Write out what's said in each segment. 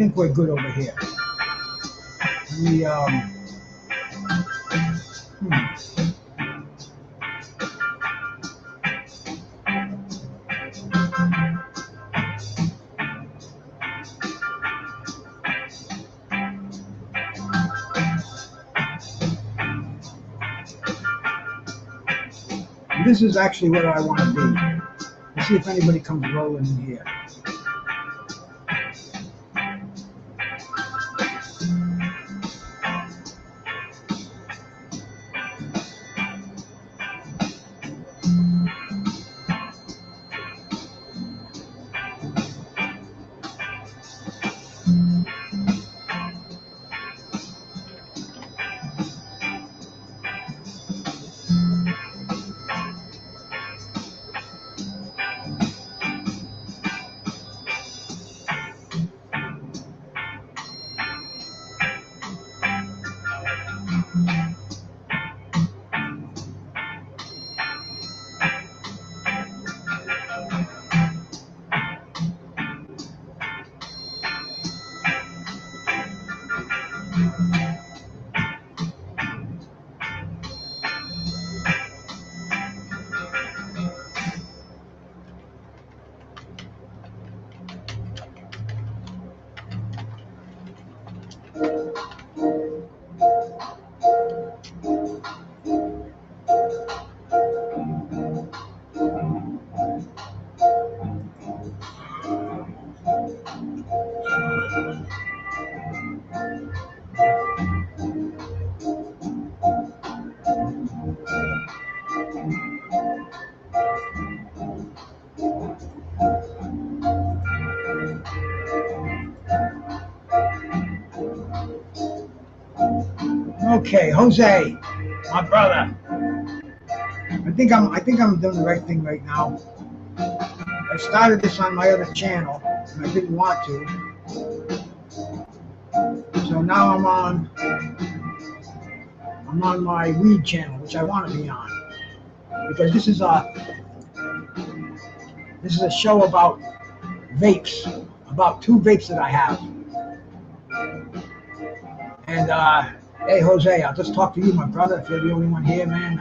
think we're good over here. We This is actually where I want to be. Let's see if anybody comes rolling in here. Okay, Jose, my brother. I think I'm doing the right thing right now. I started this on my other channel, and I didn't want to. So now I'm on my weed channel, which I want to be on, because this is a show about vapes, about 2 vapes that I have. And hey, Jose, I'll just talk to you, my brother. If you're the only one here, man,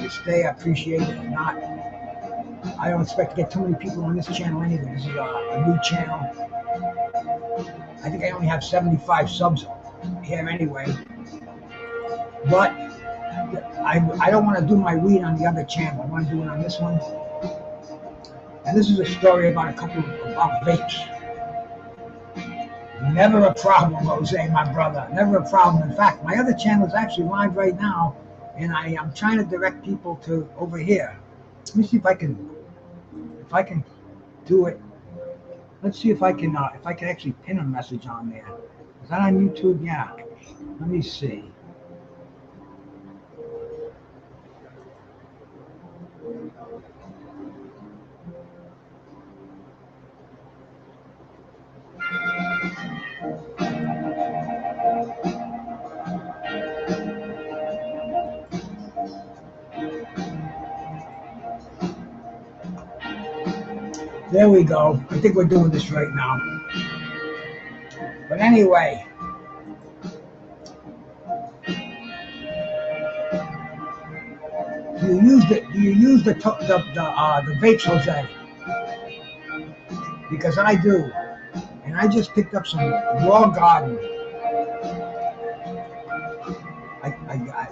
you stay. I appreciate it. If not, I don't expect to get too many people on this channel anyway. This is a new channel. I think I only have 75 subs here anyway. But I don't want to do my weed on the other channel. I want to do it on this one. And this is a story about about vapes. Never a problem, Jose, my brother. Never a problem. In fact, my other channel is actually live right now, and I'm trying to direct people to over here. Let me see if I can do it. Let's see if I can actually pin a message on there. Is that on YouTube? Yeah. Let me see. There we go. I think we're doing this right now. But anyway, do you use the vapes, Jose? Because I do, and I just picked up some raw garden.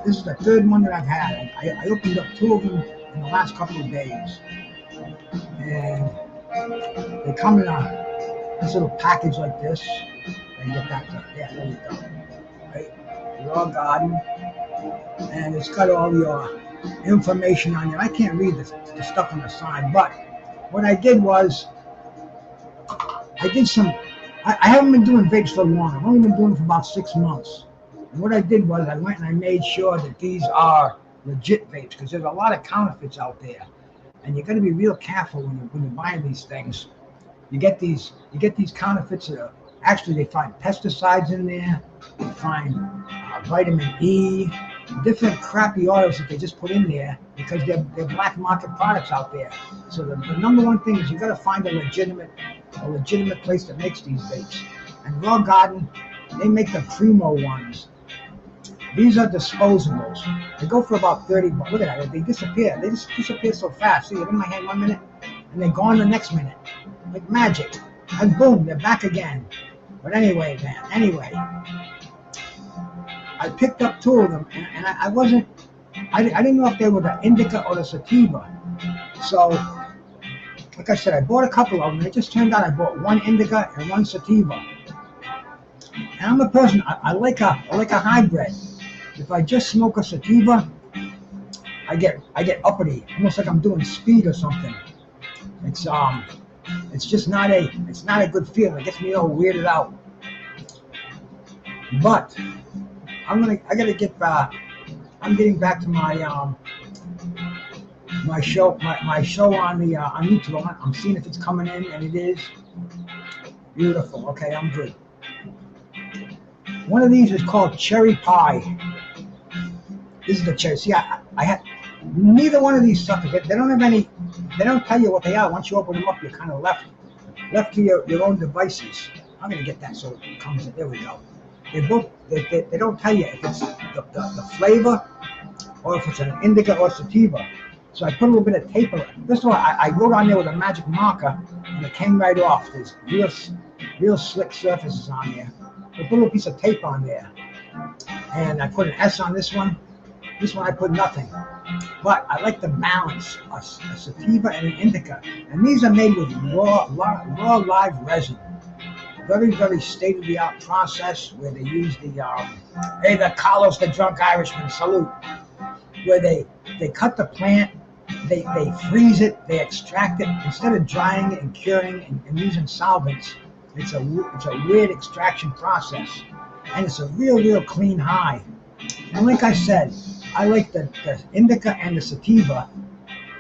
This is the 3rd one that I've had. I opened up 2 of them in the last couple of days, and they come in this little package like this. And get that. Yeah, there you go. Right, raw garden, and it's got all your information on it. I can't read the stuff on the side, but what I did was I did some. I haven't been doing vapes for long. I've only been doing it for about 6 months. And what I did was I went and I made sure that these are legit vapes, because there's a lot of counterfeits out there, and you got to be real careful when you're buying these things. You get these counterfeits. Actually, they find pesticides in there. They find vitamin E, different crappy oils that they just put in there because they're black market products out there. So the number one thing is you got to find a legitimate place that makes these vapes. and Raw Garden, they make the Primo ones. These are disposables. They go for about 30 bucks. Look at that. They disappear. They just disappear so fast. See, they're in my hand 1 minute, and they're gone the next minute. Like magic. And boom, they're back again. But anyway, man, I picked up 2 of them, and I didn't know if they were the indica or the sativa. So, like I said, I bought a couple of them. It just turned out I bought 1 indica and 1 sativa. And I'm a person, I like a hybrid. If I just smoke a sativa, I get uppity, almost like I'm doing speed or something. It's just not a good feeling. It gets me all weirded out. But I'm getting back to my my show on the on YouTube. I'm seeing if it's coming in, and it is. Beautiful. Okay, I'm good. One of these is called Cherry Pie. This is the cherry. See, I had neither one of these suckers. They don't have any. They don't tell you what they are. Once you open them up, you're kind of left to your own devices. I'm gonna get that so it comes in. There we go. They don't tell you if it's the flavor or if it's an indica or sativa. So I put a little bit of tape on it. First of all, I wrote on there with a magic marker, and it came right off. There's real slick surfaces on there. I put a little piece of tape on there, and I put an S on this one. This one I put nothing. But I like the balance, a sativa and an indica. And these are made with raw live resin. Very, very state-of-the-art process where they use the Carlos the Drunk Irishman, salute. Where they cut the plant, they freeze it, they extract it. Instead of drying it and curing and using solvents, it's a weird extraction process. And it's a real clean high. And like I said, I like the indica and the sativa,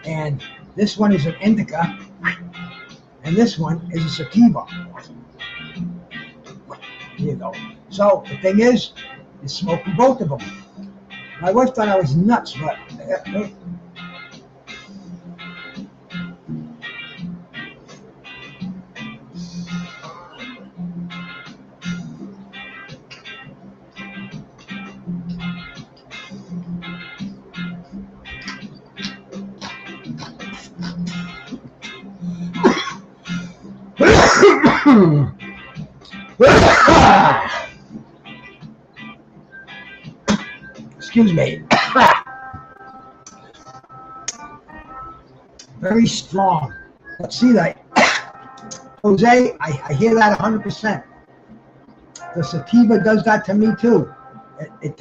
and this one is an indica, and this one is a sativa. Here you go. So the thing is smoking both of them. My wife thought I was nuts, but excuse me. Very strong. Let's see that. Jose, I hear that 100%. The sativa does that to me too. It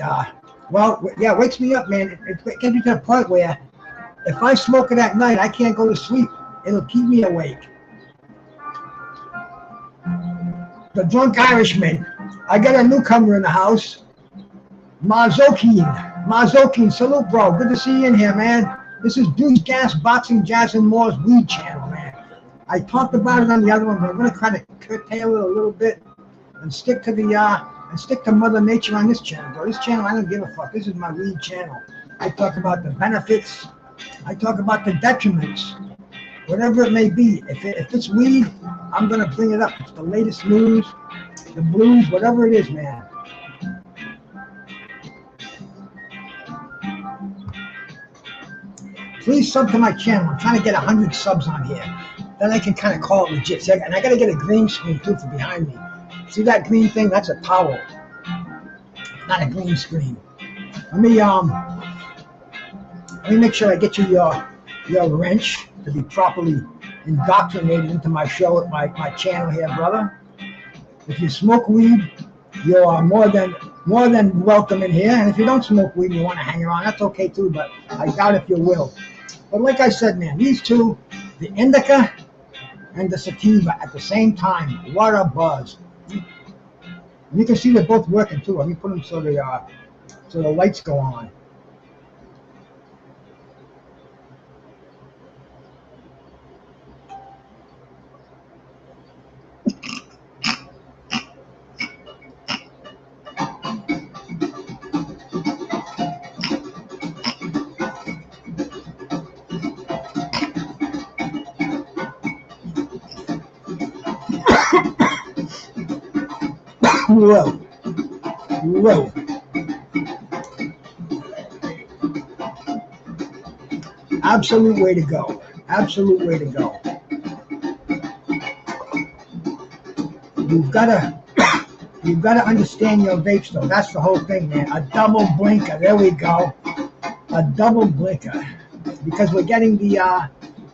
wakes me up, man. It gets me to the point where if I smoke it at night, I can't go to sleep. It'll keep me awake. The Drunk Irishman. I got a newcomer in the house. Mazokin, salute, bro. Good to see you in here, man. This is Deuce Gas Boxing Jazz and More's weed channel, man. I talked about it on the other one, but I'm gonna try to curtail it a little bit and stick to Mother Nature on this channel, bro. This channel, I don't give a fuck. This is my weed channel. I talk about the benefits. I talk about the detriments. Whatever it may be. If it's weed, I'm gonna bring it up. It's the latest news, the blues, whatever it is, man. Please sub to my channel. I'm trying to get 100 subs on here. Then I can kind of call it legit. See, and I got to get a green screen too for behind me. See that green thing? That's a towel. Not a green screen. Let me make sure I get you your wrench to be properly indoctrinated into my show, my channel here, brother. If you smoke weed, you are more than welcome in here. And if you don't smoke weed and you want to hang around, that's okay too. But I doubt if you will. But like I said, man, these two, the indica and the sativa at the same time, what a buzz. And you can see they're both working too. Let me put them so the lights go on. You will. You will. Absolute way to go. Absolute way to go. You've got to understand your vapes though. That's the whole thing, man. A double blinker. There we go. A double blinker, because we're getting the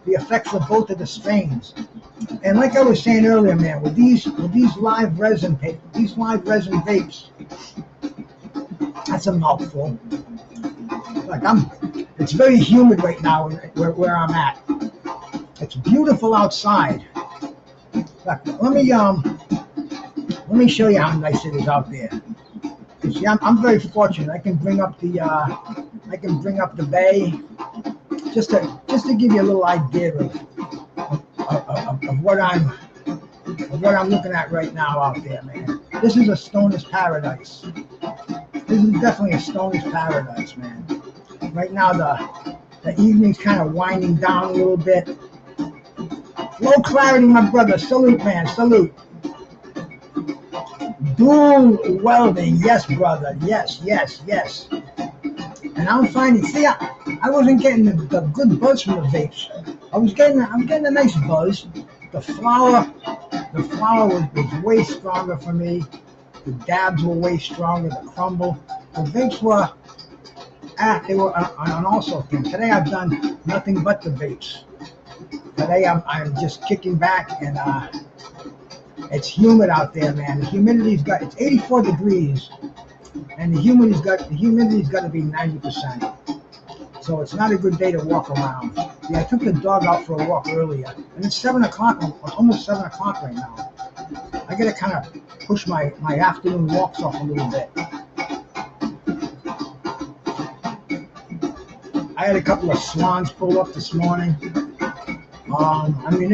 effects of both of the strains. And like I was saying earlier, man, with these live resin vapes, that's a mouthful. Like it's very humid right now where I'm at. It's beautiful outside. Look, let me show you how nice it is out there. See, I'm very fortunate. I can bring up the bay just to give you a little idea of what I'm looking at right now out there, man. This is a stoner's paradise. This is definitely a stoner's paradise, man. Right now the evening's kind of winding down a little bit. Low clarity, my brother. Salute, man. Salute. Dual welding, yes, brother. Yes. And I'm finding, see, I wasn't getting the good buzz from the vapes. I'm getting a nice buzz. The flower was way stronger for me. The dabs were way stronger. The crumble. The vapes were, they were on also thing. Today I've done nothing but the vapes. Today I'm just kicking back, and it's humid out there, man. The humidity's it's 84 degrees, and the humidity's got to be 90%. So it's not a good day to walk around. Yeah, I took the dog out for a walk earlier, and it's 7 o'clock, almost 7 o'clock right now. I gotta kind of push my afternoon walks off a little bit. I had a couple of swans pull up this morning. I mean,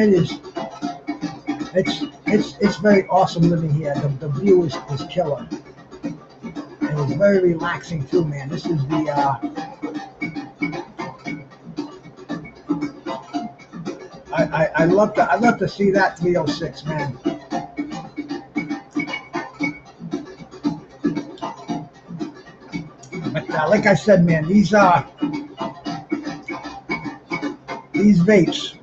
it's very awesome living here. The view is killer, and it's very relaxing too, man. This is I love to see that 306, man. But like I said, man, these vapes,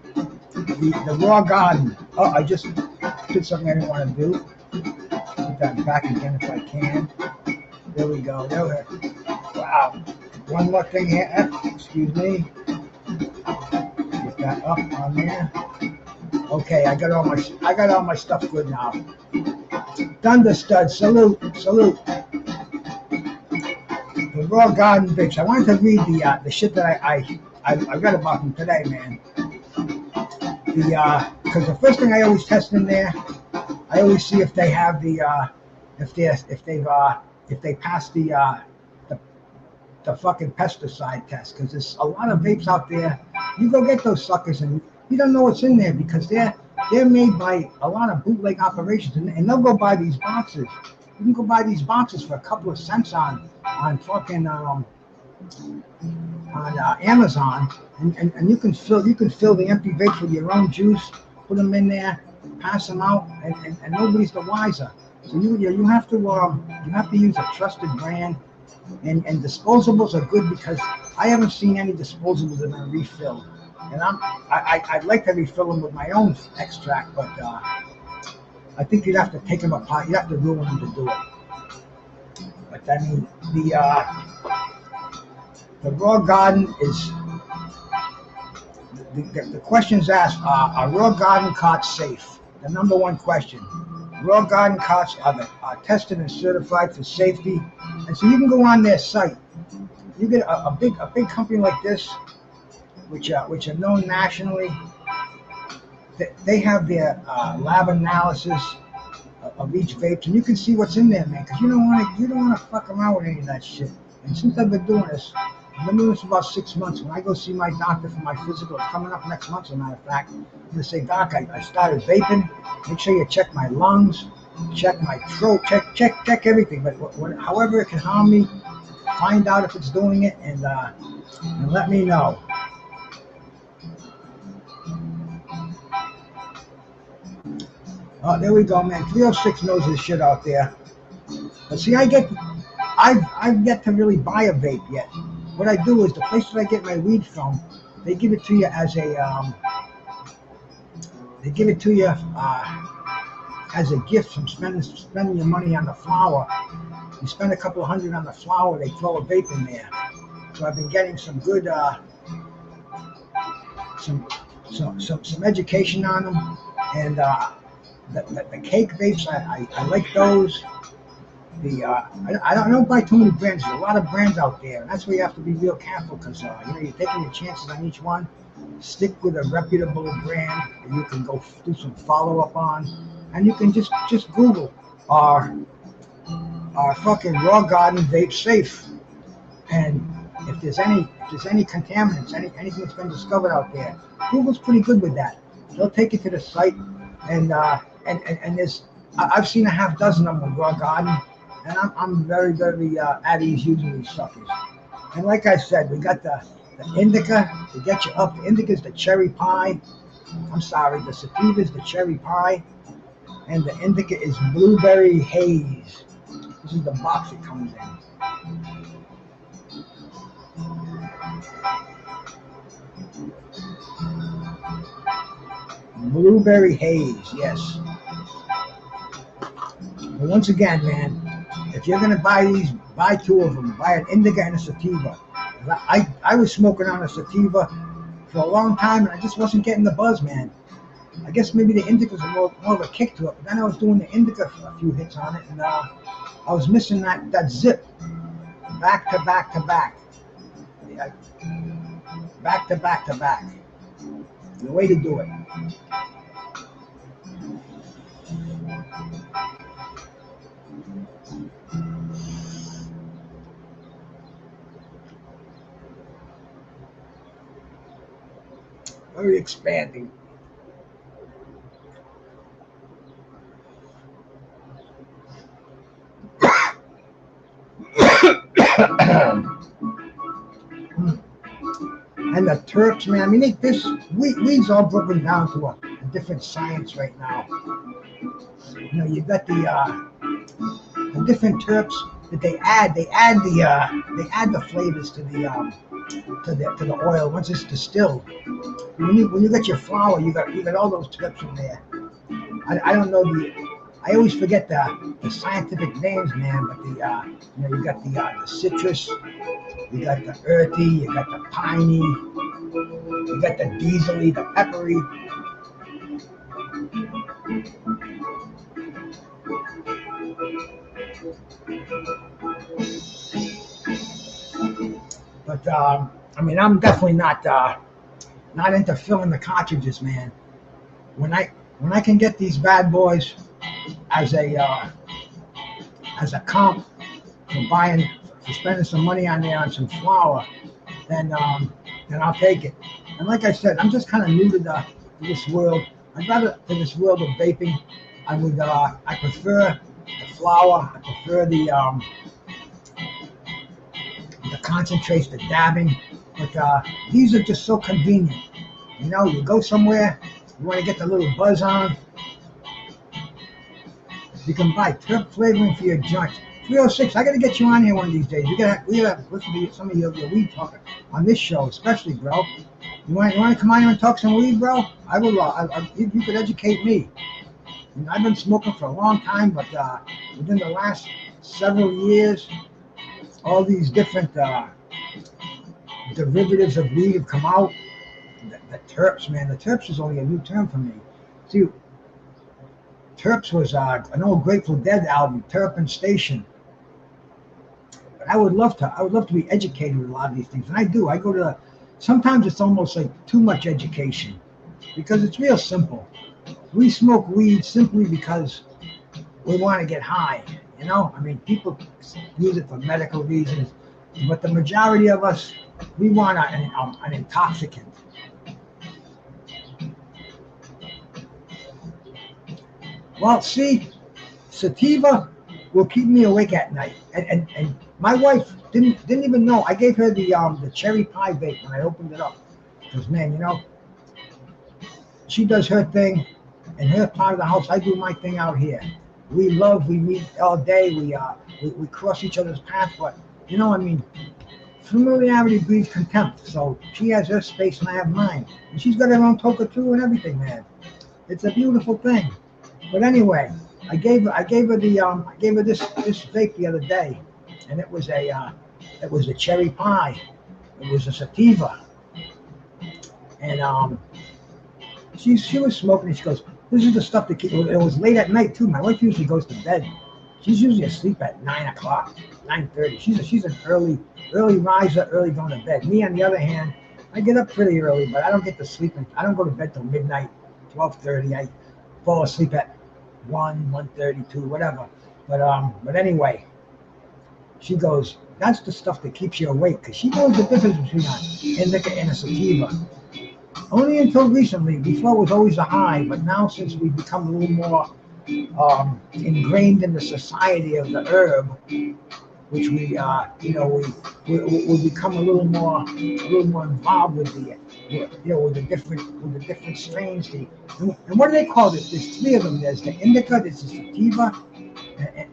the raw garden. Oh, I just did something I didn't want to do. Put that back again if I can. There we go. Wow. One more thing here. Excuse me. Get that up on there. Okay, I got all my stuff good now. Thunder Stud, salute. The raw garden vapes. I wanted to read the shit that I read about them today, man. Because the first thing I always test in there, I always see if they have if they pass the fucking pesticide test. Because there's a lot of vapes out there. You go get those suckers and you don't know what's in there, because they're made by a lot of bootleg operations, and they'll go buy these boxes. You can go buy these boxes for a couple of cents on fucking on Amazon, and you can fill the empty vapes with your own juice, put them in there, pass them out, and nobody's the wiser. So you have to use a trusted brand, and disposables are good, because I haven't seen any disposables that are refilled, and I'd like to refill them with my own extract, but I think you'd have to take them apart. You'd have to ruin them to do it. But I mean, the raw garden is, the questions asked are raw garden carts safe? The number one question. Raw garden carts are tested and certified for safety, and so you can go on their site. You get a big company like this, which are known nationally. They have their lab analysis of each vape, and you can see what's in there, man. Because you don't want to fuck around with any of that shit. And since I've been doing this, I've been doing this for about 6 months. When I go see my doctor for my physical, it's coming up next month, as a matter of fact, I'm gonna say, Doc, I started vaping. Make sure you check my lungs, check my throat, check everything. But however it can harm me, find out if it's doing it, and let me know. Oh, there we go, man. 306 knows his shit out there. But see, I've yet to really buy a vape yet. What I do is the places I get my weed from, they give it to you as a they give it to you as a gift from spending your money on the flower. You spend a couple of hundred on the flower, they throw a vape in there. So I've been getting some good some some education on them, and the cake vapes I like those. I don't buy too many brands. There's a lot of brands out there, and that's where you have to be real careful because you're taking your chances on each one. Stick with a reputable brand that you can go do some follow up on, and you can just Google our fucking raw garden vape safe, and if there's any contaminants, anything that's been discovered out there, Google's pretty good with that. They'll take you to the site, and there's I've seen a half dozen of them with raw garden, and I'm very at ease using these suckers. And like I said, we got the indica to get you up. The indica is the cherry pie. I'm sorry, the sativa is the cherry pie, and the indica is blueberry haze. This is the box it comes in. Blueberry haze, yes. But once again, man, if you're gonna buy these, buy two of them. Buy an indica and a sativa. I was smoking on a sativa for a long time, and I just wasn't getting the buzz, man. I guess maybe the indica's more of a kick to it. But then I was doing the indica for a few hits on it, and I was missing that zip, back to back to back, yeah, back to back to back. The way to do it. Very expanding. And the terps, man. I mean, weed's all broken down to a different science right now. You got the different terps that they add. They add the flavors to the oil once it's distilled. When you get your flour, you got all those terps in there. I don't know I always forget the scientific names, man. But you got the citrus, you got the earthy, you got the piney, you got the diesely, the peppery. But I mean, I'm definitely not into filling the cartridges, man. When I can get these bad boys as a comp for spending some money on there on some flour, then I'll take it. And like I said, I'm just kind of new to this world. I'd rather in this world of vaping. I prefer the flour. I prefer the concentrates, the dabbing. But these are just so convenient. You go somewhere, you want to get the little buzz on. You can buy terp flavoring for your joints. 306. I got to get you on here one of these days. We gotta listen to some of your weed talking on this show, especially, bro. You want to come on here and talk some weed, bro? I will. You could educate me. I've been smoking for a long time, but within the last several years, all these different derivatives of weed have come out. The terps, man. The terps is only a new term for me. See, terps was an old Grateful Dead album, Terp and Station. But I would love to be educated with a lot of these things, and I do. I go to. Sometimes it's almost like too much education, because it's real simple. We smoke weed simply because we want to get high. I mean, people use it for medical reasons, but the majority of us, we want an intoxicant. Well, see, sativa will keep me awake at night, and my wife didn't even know. I gave her the cherry pie vape when I opened it up, because man, she does her thing in her part of the house. I do my thing out here. We meet all day. we cross each other's path, but you know, I mean, familiarity breeds contempt. So she has her space and I have mine, and she's got her own toka too and everything, man. It's a beautiful thing. But anyway, I gave her this vape the other day, and it was a cherry pie. It was a sativa, and she was smoking. And she goes, "This is the stuff that keep." It was late at night too. My wife usually goes to bed. She's usually asleep at 9 o'clock, 9:30. She's an early riser, early going to bed. Me on the other hand, I get up pretty early, but I don't get to sleep. I don't go to bed till midnight, 12:30. I fall asleep at 1:30, 2, whatever. But anyway, she goes, "That's the stuff that keeps you awake," because she knows the difference between an indica and a sativa. Only until recently, before it was always a high, but now since we've become a little more ingrained in the society of the herb, which we become a little more involved with with the different strains. And what do they call this? There's three of them. There's the indica, there's the sativa,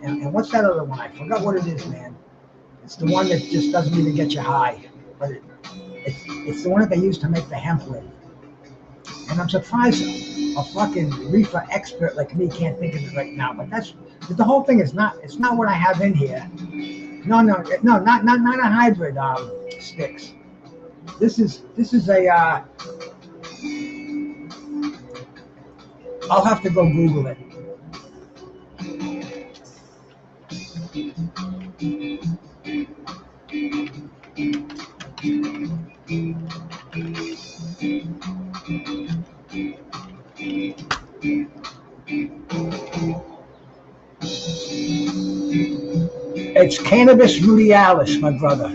and what's that other one? I forgot what it is, man. It's the one that just doesn't even get you high, but it's the one that they use to make the hemp with. And I'm surprised a fucking reefer expert like me can't think of it right now. But the whole thing is not. It's not what I have in here. No, not a hybrid sticks. This is a. I'll have to go Google it. It's cannabis rudialis, my brother.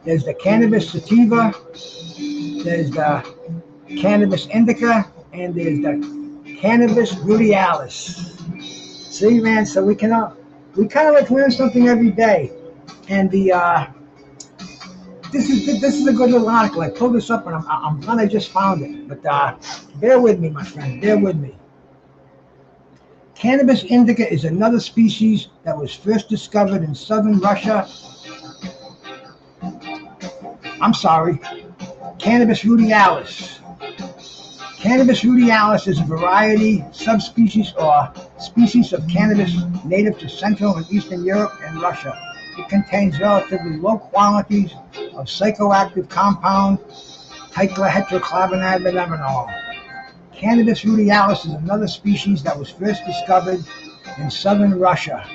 There's the cannabis sativa, there's the cannabis indica, and there's the cannabis rudialis. See, man, so we kind of like learn something every day. And this is a good little article. I pulled this up and I'm glad I just found it. But bear with me, my friend. Bear with me. Cannabis indica is another species that was first discovered in southern Russia. I'm sorry. Cannabis rudialis. Cannabis rudialis is a variety, subspecies, or species of cannabis native to Central and Eastern Europe and Russia. It contains relatively low quantities of psychoactive compound tetrahydrocannabinol. Cannabis rudialis is another species that was first discovered in southern Russia.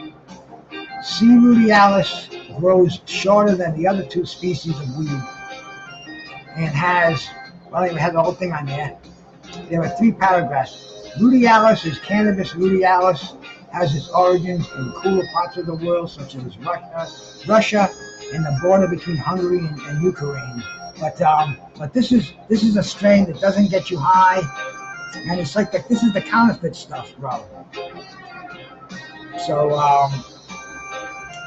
C. rudialis grows shorter than the other two species of weed and has, well, it has the whole thing on there. There are 3 paragraphs. Rudialis is cannabis rudialis, has its origins in cooler parts of the world, such as Russia and the border between Hungary and Ukraine. But this is a strain that doesn't get you high, and it's like this is the counterfeit stuff, bro. So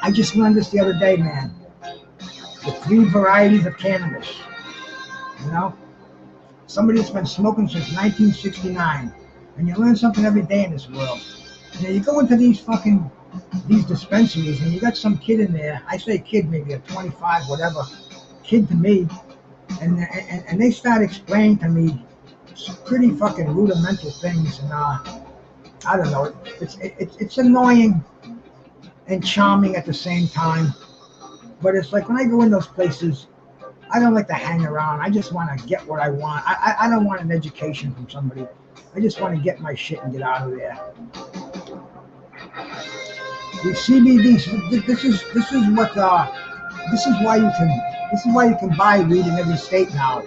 I just learned this the other day, man. The 3 varieties of cannabis. You know, somebody that's been smoking since 1969, and you learn something every day in this world. You know, you go into these dispensaries, and you got some kid in there. I say kid, maybe a 25, whatever, kid to me, and they start explaining to me some pretty fucking rudimental things, and I don't know. It's annoying and charming at the same time. But it's like when I go in those places, I don't like to hang around. I just want to get what I want. I don't want an education from somebody. I just want to get my shit and get out of there. The CBD. This is why you can buy weed in every state now.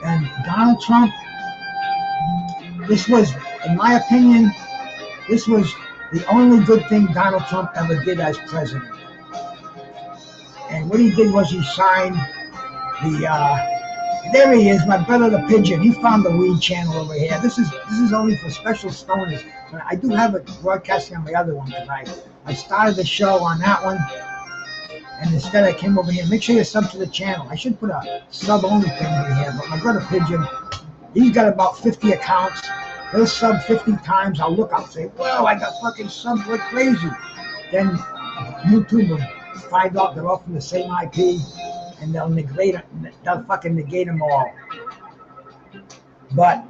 And Donald Trump, this was, in my opinion, this was the only good thing Donald Trump ever did as president. And what he did was he signed there he is, my brother the pigeon. He found the weed channel over here. This is only for special stoners. But I do have it broadcasting on my other one because I started the show on that one. And instead I came over here. Make sure you sub to the channel. I should put a sub-only thing over here. But my brother Pigeon, he's got about 50 accounts. He'll sub 50 times. I'll say, whoa, I got fucking subs like crazy. Then YouTube will find out they're all from the same IP, and they'll fucking negate them all. But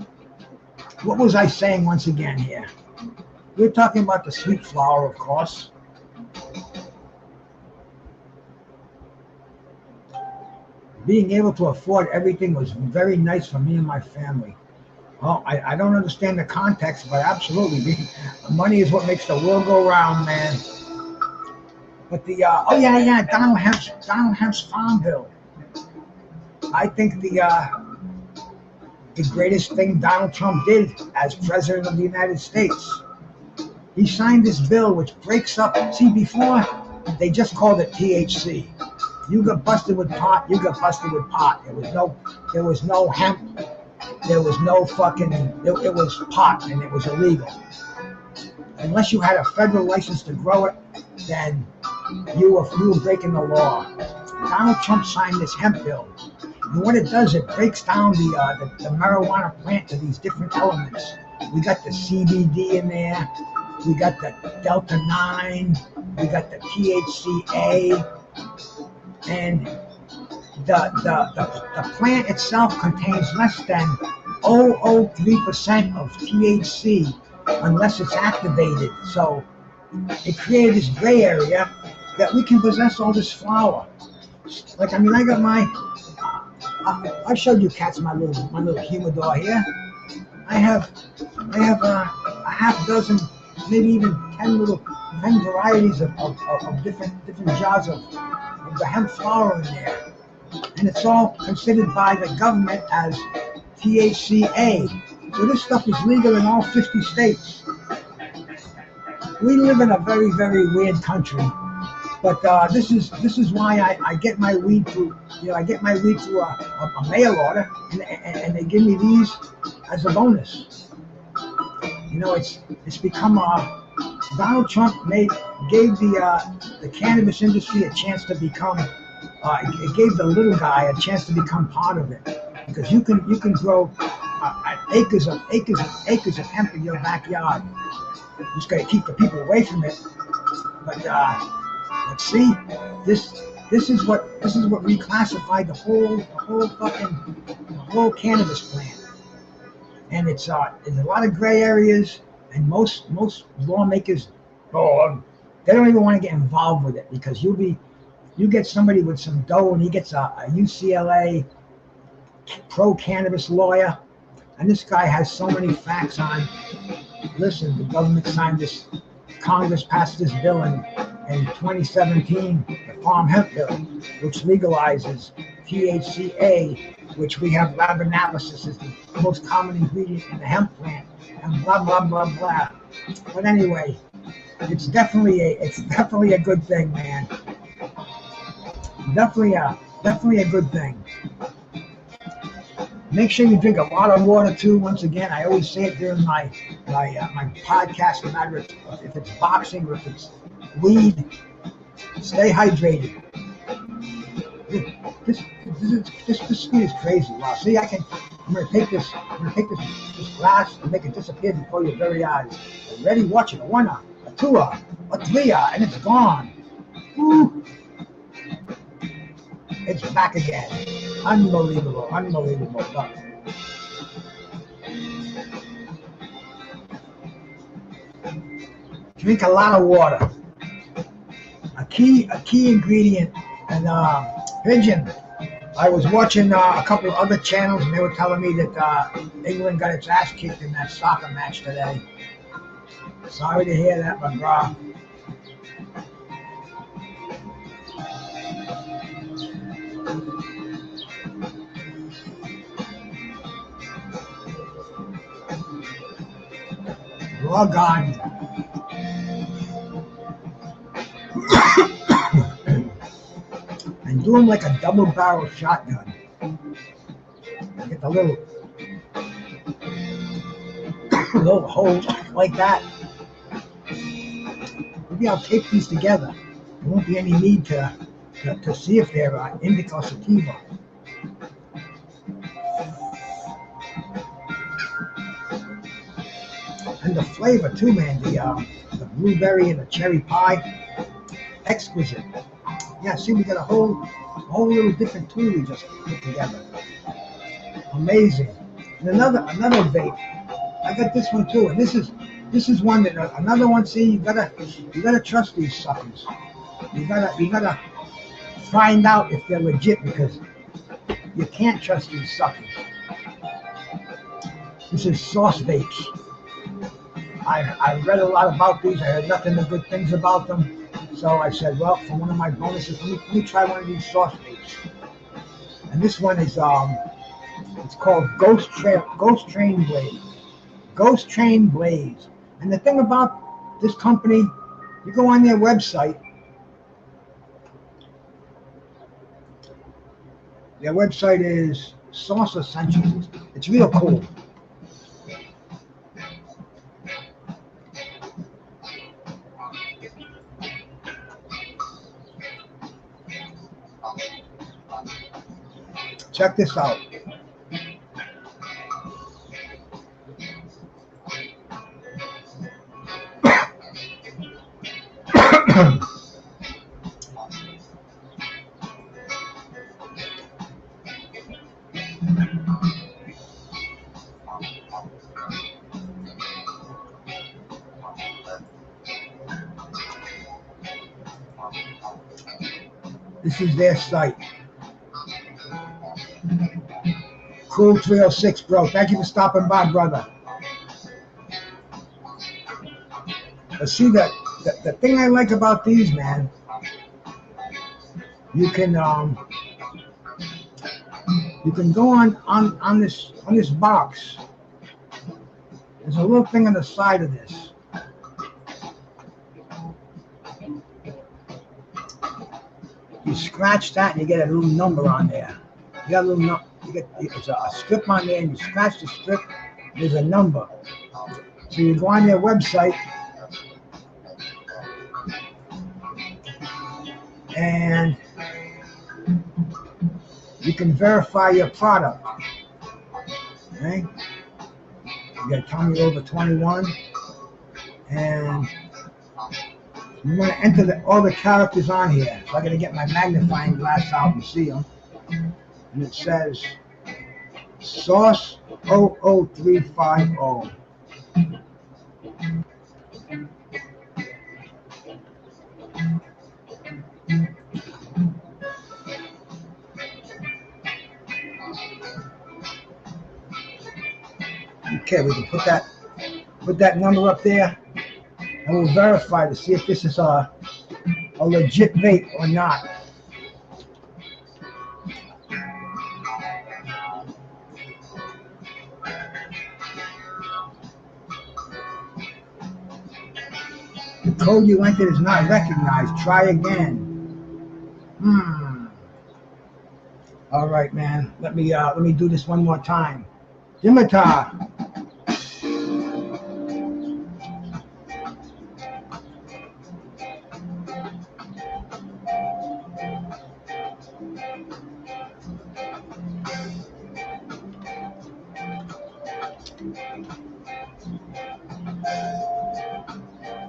what was I saying once again here? We're talking about the sweet flower, of course. Being able to afford everything was very nice for me and my family. Well, I don't understand the context, but absolutely, money is what makes the world go round, man. But Donald Hemp's farm bill. I think the greatest thing Donald Trump did as president of the United States. He signed this bill which breaks up. See, before they just called it THC. You got busted with pot, you got busted with pot. There was no hemp. There was no fucking. It was pot, and it was illegal. Unless you had a federal license to grow it, then you were breaking the law. Donald Trump signed this hemp bill. And what it does, it breaks down the marijuana plant to these different elements. We got the CBD in there. We got the Delta 9. We got the THCA. And the plant itself contains less than 0.003% of THC unless it's activated. So it created this gray area that we can possess all this flower. Like, I mean, I got I showed you cats my little humidor here. I have a half dozen, maybe even 10 varieties of different jars of the hemp flower in there, and it's all considered by the government as THCA. So this stuff is legal in all 50 states. We live in a very, very weird country. But this is why I get my weed through a mail order, and they give me these as a bonus. It's become Donald Trump gave the cannabis industry a chance to become. It gave the little guy a chance to become part of it, because you can grow acres of hemp in your backyard. You just got to keep the people away from it. But see, this is what reclassified the whole cannabis plant, and there's a lot of gray areas, and most lawmakers they don't even want to get involved with it, because you get somebody with some dough and he gets a UCLA pro cannabis lawyer, and this guy has so many facts on. Listen, the government signed this. Congress passed this bill in 2017, the Farm Hemp Bill, which legalizes THCA, which we have lab analysis is the most common ingredient in the hemp plant, and blah blah blah blah. But anyway, it's definitely a good thing, man. Definitely a good thing. Make sure you drink a lot of water too. Once again, I always say it during my podcast, no matter if it's boxing or if it's weed. Stay hydrated. This screen is crazy. Wow. See, I'm gonna take this glass and make it disappear before your very eyes. Are you ready? Watch it. A 1, a 2, a 3, and it's gone. Woo. It's back again. Unbelievable. Look. Drink a lot of water. A key ingredient. And Pigeon, I was watching a couple of other channels, and they were telling me that England got its ass kicked in that soccer match today. Sorry to hear that, my bro. Log on. And do them like a double-barrel shotgun. Get the little holes like that. Maybe I'll tape these together. There won't be any need to see if they're indica or sativa. And the flavor too, man. The blueberry and the cherry pie. exquisite. Yeah, see, we got a whole little different tool we just put together. Amazing. And another vape. I got this one too, and this is one that another one. See, you gotta trust these suckers. You gotta find out if they're legit because you can't trust these suckers. This is Sauce Vapes. I read a lot about these. I heard nothing but good things about them. So I said, well, for one of my bonuses, let me try one of these Sauce Vapes. And this one is it's called Ghost Train Blaze. Ghost Train Blaze. And the thing about this company, you go on their website. Their website is Sauce Essentials. It's real cool. Check this out. This is their site. Cool 306, bro. Thank you for stopping by, brother. But see, the thing I like about these, man, you can go on this box. There's a little thing on the side of this. You scratch that and you get a little number on there. You got a little number. It's a strip on there, and you scratch the strip. There's a number. So you go on their website, and you can verify your product. Okay? You got to tell me you're over 21, and you want to enter all the characters on here. So I'm going to get my magnifying glass out and see them. And it says Sauce 00350. Okay, we can put that number up there, and we'll verify to see if this is a legit vape or not. The code you entered is not recognized. Try again. All right, man. Let me do this one more time. Dimitar.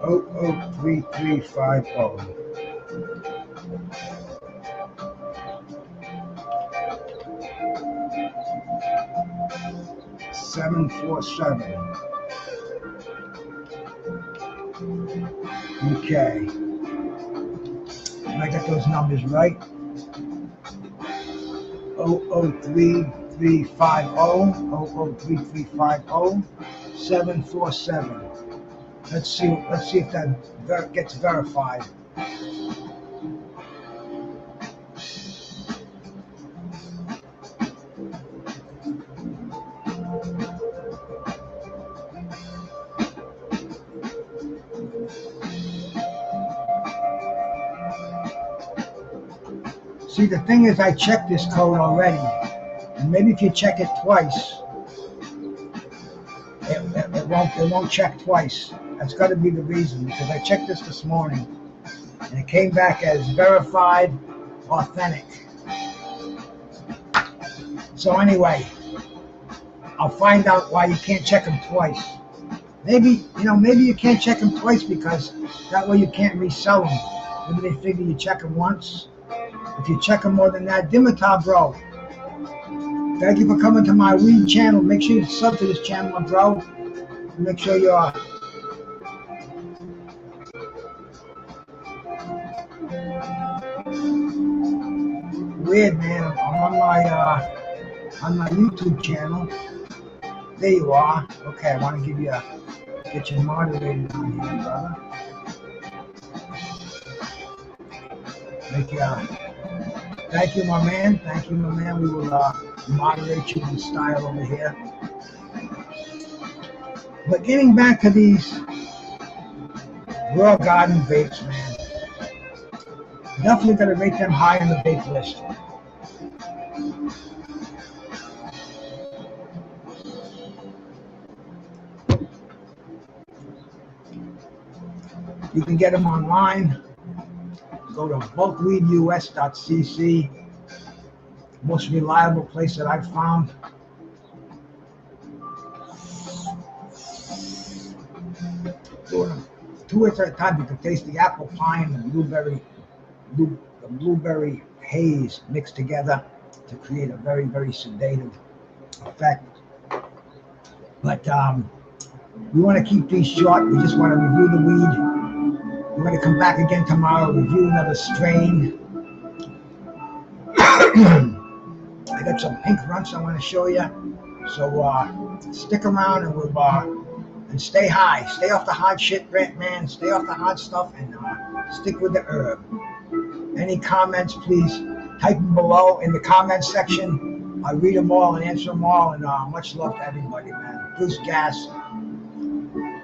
Oh, 3350. $747. Okay. I got those numbers right. 0033350, 0033350, 747. Let's see if that gets verified. See, the thing is, I checked this code already, and maybe if you check it twice, it won't check twice. That's got to be the reason, because I checked this morning, and it came back as verified, authentic. So anyway, I'll find out why you can't check them twice. Maybe you can't check them twice because that way you can't resell them. Maybe they figure you check them once. If you check them more than that, Dimitar, bro. Thank you for coming to my weed channel. Make sure you sub to this channel, bro. Make sure you're weird, man. I'm on my YouTube channel. There you are. Okay, I want to get you moderated on here, brother. Thank you, my man. Thank you, my man. We will moderate you in style over here. But getting back to these raw garden vapes, man. Definitely gonna rate them high on the vape list. You can get them online. Go to bulkweedus.cc. Most reliable place that I've found. Two or three times you can taste the apple pie and the blueberry haze mixed together to create a very, very sedative effect. But we want to keep these short. We just want to review the weed. We're going to come back again tomorrow, review another strain. I got some pink runts I want to show you. So stick around and we'll and stay high. Stay off the hard shit, man. Stay off the hard stuff and stick with the herb. Any comments, please type them below in the comment section. I read them all and answer them all. And much love to everybody, man. Bruce Gas,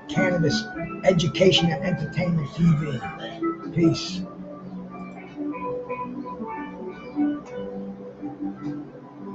Cannabis Education and Entertainment TV. Peace.